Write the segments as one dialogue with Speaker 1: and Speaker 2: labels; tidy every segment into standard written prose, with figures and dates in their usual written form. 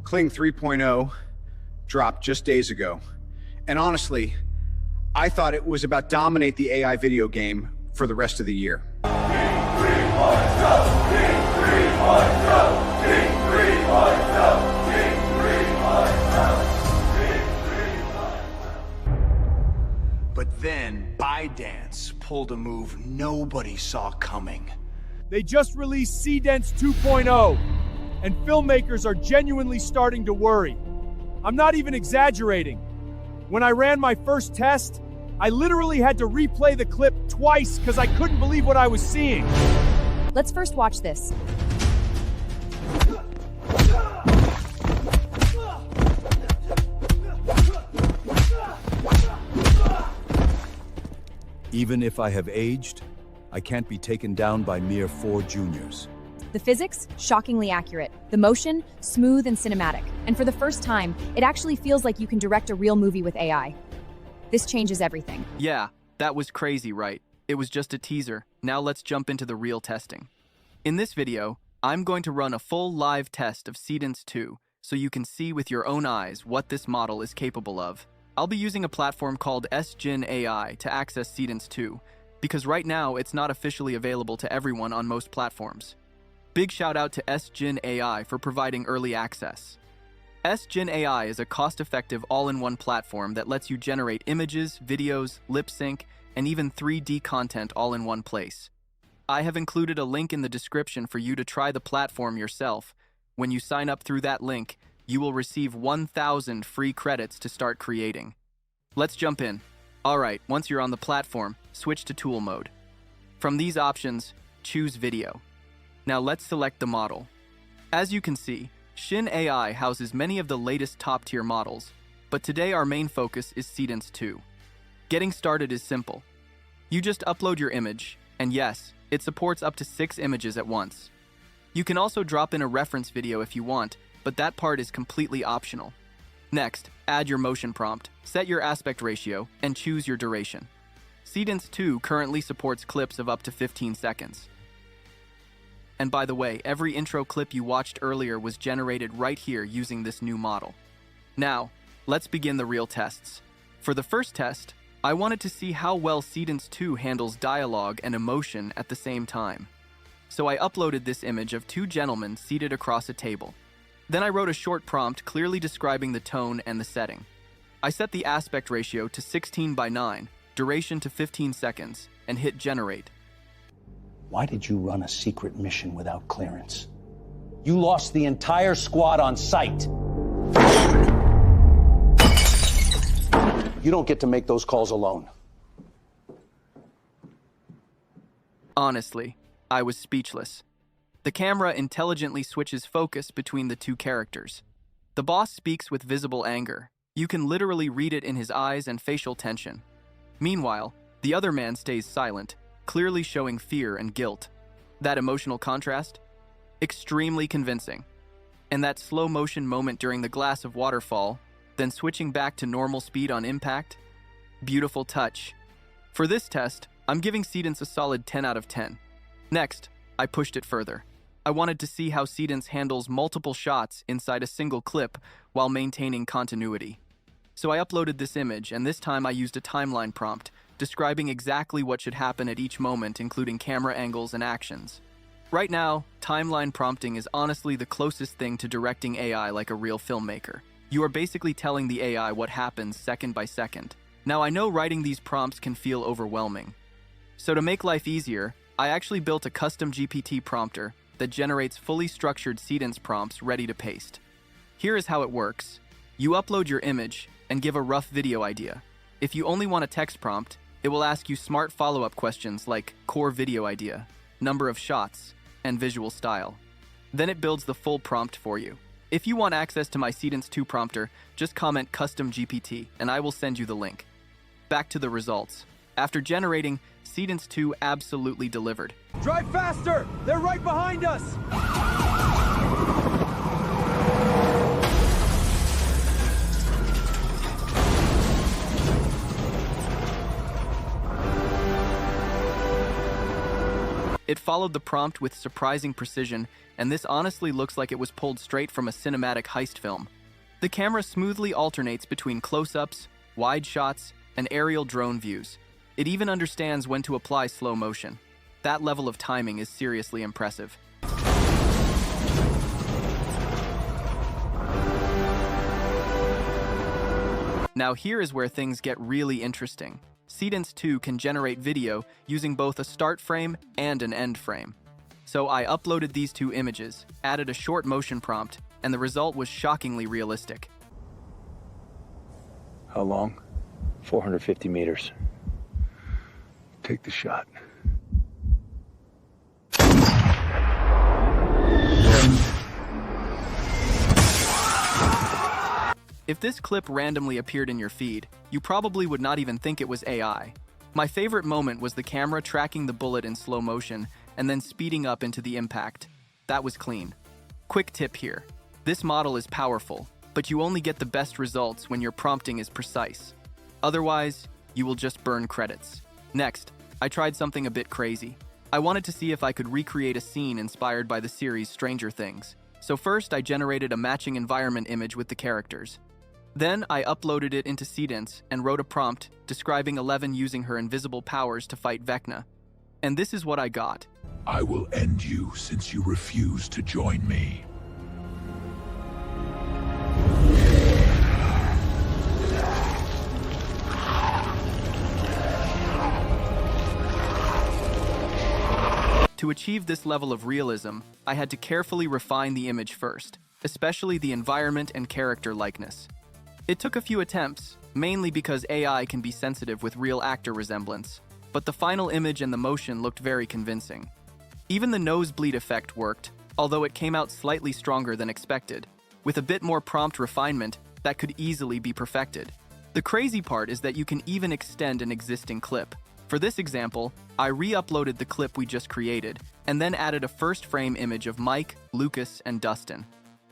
Speaker 1: Kling 3.0 dropped just days ago. And honestly, I thought it was about dominate the AI video game for the rest of the year.
Speaker 2: But then Seedance pulled a move nobody saw coming.
Speaker 3: They just released Seedance 2.0, and filmmakers are genuinely starting to worry. I'm not even exaggerating. When I ran my first test, I literally had to replay the clip twice because I couldn't believe what I was seeing.
Speaker 4: Let's first watch this.
Speaker 5: Even if I have aged, I can't be taken down by mere 4 juniors.
Speaker 4: The physics, shockingly accurate. The motion, smooth and cinematic. And for the first time, it actually feels like you can direct a real movie with AI. This changes everything.
Speaker 6: Yeah, that was crazy, right? It was just a teaser. Now let's jump into the real testing. In this video, I'm going to run a full live test of Seedance 2, so you can see with your own eyes what this model is capable of. I'll be using a platform called Sjinn AI to access Seedance 2, because right now it's not officially available to everyone on most platforms. Big shout out to Sjinn AI for providing early access. Sjinn AI is a cost-effective all-in-one platform that lets you generate images, videos, lip sync, and even 3D content all in one place. I have included a link in the description for you to try the platform yourself. When you sign up through that link, you will receive 1,000 free credits to start creating. Let's jump in. Alright, once you're on the platform, switch to tool mode. From these options, choose video. Now let's select the model. As you can see, Sjinn AI houses many of the latest top-tier models, but today our main focus is Seedance 2. Getting started is simple. You just upload your image, and yes, it supports up to 6 images at once. You can also drop in a reference video if you want, but that part is completely optional. Next, add your motion prompt, set your aspect ratio, and choose your duration. Seedance 2 currently supports clips of up to 15 seconds. And by the way, every intro clip you watched earlier was generated right here using this new model. Now, let's begin the real tests. For the first test, I wanted to see how well Seedance 2 handles dialogue and emotion at the same time. So I uploaded this image of 2 gentlemen seated across a table. Then I wrote a short prompt clearly describing the tone and the setting. I set the aspect ratio to 16:9, duration to 15 seconds, and hit generate.
Speaker 7: Why did you run a secret mission without clearance? You lost the entire squad on sight. You don't get to make those calls alone.
Speaker 6: Honestly, I was speechless. The camera intelligently switches focus between the 2 characters. The boss speaks with visible anger. You can literally read it in his eyes and facial tension. Meanwhile, the other man stays silent, clearly showing fear and guilt. That emotional contrast? Extremely convincing. And that slow motion moment during the glass of waterfall, then switching back to normal speed on impact? Beautiful touch. For this test, I'm giving Seedance a solid 10 out of 10. Next, I pushed it further. I wanted to see how Seedance handles multiple shots inside a single clip while maintaining continuity. So I uploaded this image, and this time I used a timeline prompt, describing exactly what should happen at each moment, including camera angles and actions. Right now, timeline prompting is honestly the closest thing to directing AI like a real filmmaker. You are basically telling the AI what happens second by second. Now I know writing these prompts can feel overwhelming. So to make life easier, I actually built a custom GPT prompter that generates fully structured Seedance prompts ready to paste. Here is how it works. You upload your image and give a rough video idea. If you only want a text prompt, it will ask you smart follow-up questions like core video idea, number of shots, and visual style. Then it builds the full prompt for you. If you want access to my Seedance 2 prompter, just comment custom GPT and I will send you the link. Back to the results. After generating, Seedance 2 absolutely delivered.
Speaker 3: Drive faster! They're right behind us!
Speaker 6: It It followed the prompt with surprising precision, and this honestly looks like it was pulled straight from a cinematic heist film. The camera smoothly alternates between close-ups, wide shots, and aerial drone views. It even understands when to apply slow motion. That level of timing is seriously impressive. Now here is where things get really interesting. Seedance 2 can generate video using both a start frame and an end frame. So I uploaded these two images, added a short motion prompt, and the result was shockingly realistic.
Speaker 8: How long? 450 meters. Take the shot.
Speaker 6: If this clip randomly appeared in your feed, you probably would not even think it was AI. My favorite moment was the camera tracking the bullet in slow motion and then speeding up into the impact. That was clean. Quick tip here. This model is powerful, but you only get the best results when your prompting is precise. Otherwise, you will just burn credits. Next, I tried something a bit crazy. I wanted to see if I could recreate a scene inspired by the series Stranger Things. So first, I generated a matching environment image with the characters. Then, I uploaded it into Seedance and wrote a prompt describing Eleven using her invisible powers to fight Vecna. And this is what I got.
Speaker 9: I will end you since you refuse to join me.
Speaker 6: To achieve this level of realism, I had to carefully refine the image first, especially the environment and character likeness. It took a few attempts, mainly because AI can be sensitive with real actor resemblance, but the final image and the motion looked very convincing. Even the nosebleed effect worked, although it came out slightly stronger than expected. With a bit more prompt refinement, that could easily be perfected. The crazy part is that you can even extend an existing clip. For this example, I re-uploaded the clip we just created, and then added a first frame image of Mike, Lucas, and Dustin.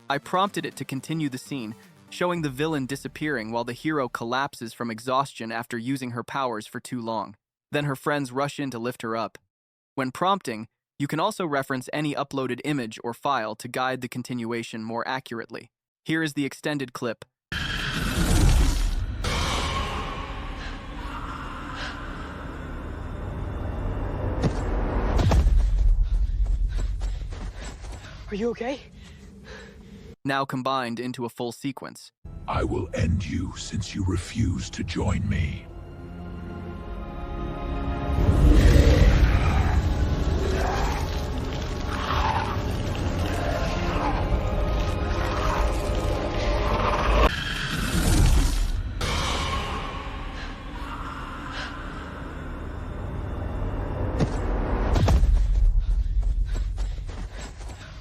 Speaker 6: I prompted it to continue the scene, showing the villain disappearing while the hero collapses from exhaustion after using her powers for too long. Then her friends rush in to lift her up. When prompting, you can also reference any uploaded image or file to guide the continuation more accurately. Here is the extended clip.
Speaker 10: Are you okay?
Speaker 6: Now combined into a full sequence.
Speaker 9: I will end you since you refuse to join me.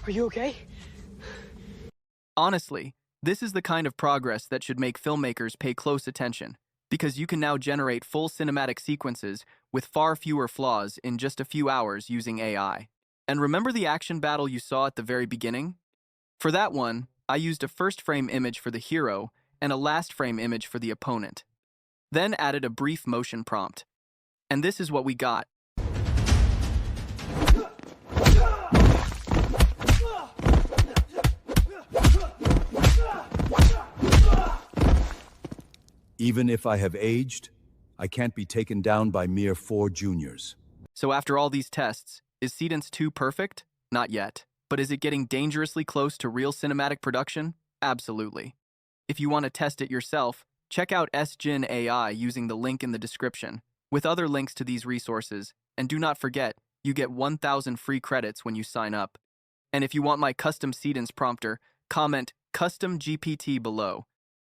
Speaker 10: Are you okay?
Speaker 6: Honestly, this is the kind of progress that should make filmmakers pay close attention, because you can now generate full cinematic sequences with far fewer flaws in just a few hours using AI. And remember the action battle you saw at the very beginning? For that one, I used a first frame image for the hero and a last frame image for the opponent. Then added a brief motion prompt. And this is what we got.
Speaker 5: Even if I have aged, I can't be taken down by mere 4 juniors.
Speaker 6: So after all these tests, is Seedance 2 perfect? Not yet. But is it getting dangerously close to real cinematic production? Absolutely. If you want to test it yourself, check out Sjinn AI using the link in the description, with other links to these resources, and do not forget, you get 1,000 free credits when you sign up. And if you want my custom Seedance prompter, comment Custom GPT below.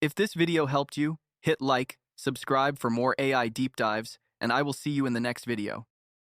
Speaker 6: If this video helped you, hit like, subscribe for more AI deep dives, and I will see you in the next video.